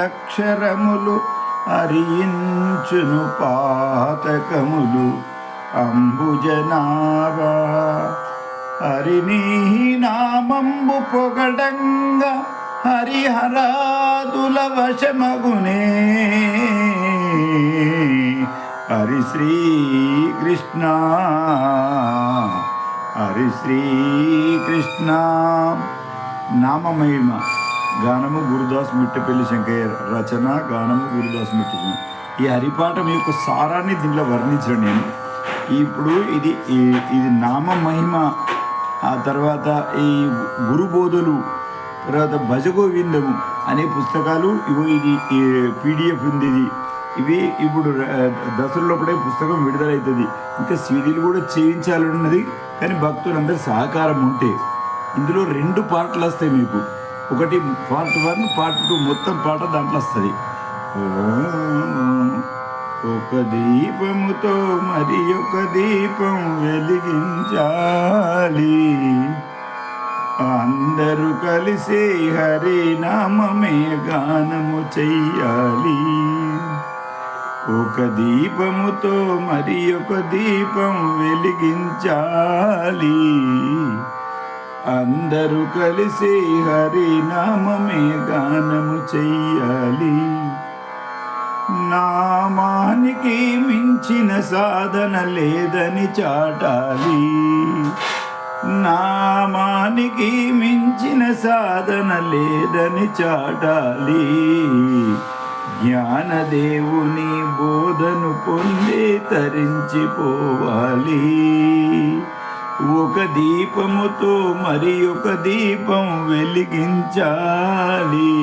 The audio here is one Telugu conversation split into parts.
అక్షరములు అరించును పాతకములు అంబుజనాభా. హరిని నామంబు పొగడంగా హరిహరాదుల వశమగునే. హరి శ్రీకృష్ణ హరి శ్రీకృష్ణ. నామమహిమ గానము గురుదాస్ మిట్టపల్లి శంకయ్య రచన, గానము గురుదాస్ మిట్ట. ఈ హరిపాఠం యొక్క సారాన్ని దీనిలో వర్ణించడం నేను. ఇప్పుడు ఇది నామమహిమ, ఆ తర్వాత ఈ గురుబోధలు, తర్వాత భజగోవిందము అనే పుస్తకాలు. ఇది పీడిఎఫ్ ఉంది. ఇవి ఇప్పుడు దసరాలోపడే పుస్తకం విడుదలవుతుంది. ఇంకా సీడీలు కూడా చేయించాలన్నది, కానీ భక్తులందరూ సహకారం ఉంటే ఇందులో 2 పాటలు వస్తాయి మీకు. ఒకటి పార్ట్ 1, పార్ట్ 2 మొత్తం పాట దాంట్లో వస్తుంది. ఒక దీపముతో మరి ఒక దీపం వెలిగించాలి, అందరూ కలిసి హరినామమే గానము చెయ్యాలి. ఒక దీపముతో మరి ఒక దీపం వెలిగించాలి, అందరూ కలిసి హరినామమే గానము చెయ్యాలి. నామానికి మించిన సాధన లేదని చాటాలి, నామానికి మించిన సాధన లేదని చాటాలి. జ్ఞానదేవుని బోధను పొంది తరించిపోవాలి. ఒక దీపముతో మరి ఒక దీపం వెలిగించాలి,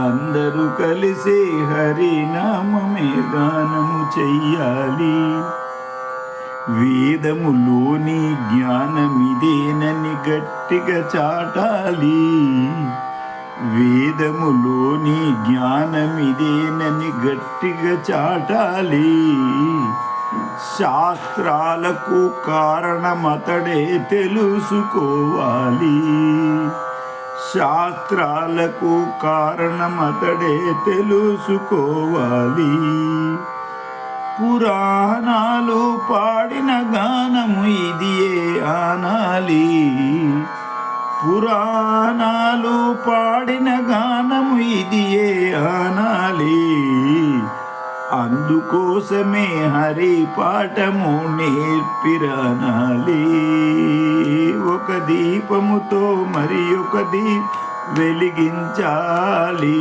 అందరూ కలిసి హరినామమే గానము చెయ్యాలి. వేదములోని జ్ఞానమిదేనని గట్టిగా చాటాలి, వేదములోని జ్ఞానమిదేనని గట్టిగా చాటాలి. శాస్త్రాలకు కారణమతడే తెలుసుకోవాలి, శాస్త్రాలకు కారణమతడే తెలుసుకోవాలి. పురాణాలు పాడిన గానము ఇదియే ఆనాలి, పురాణాలు పాడిన గానము ఇదియే ఆనాలి. అందుకోసమే హరి పాఠము నేర్పిరానాలి. ఒక దీపముతో మరి ఒక దీపం వెలిగించాలి.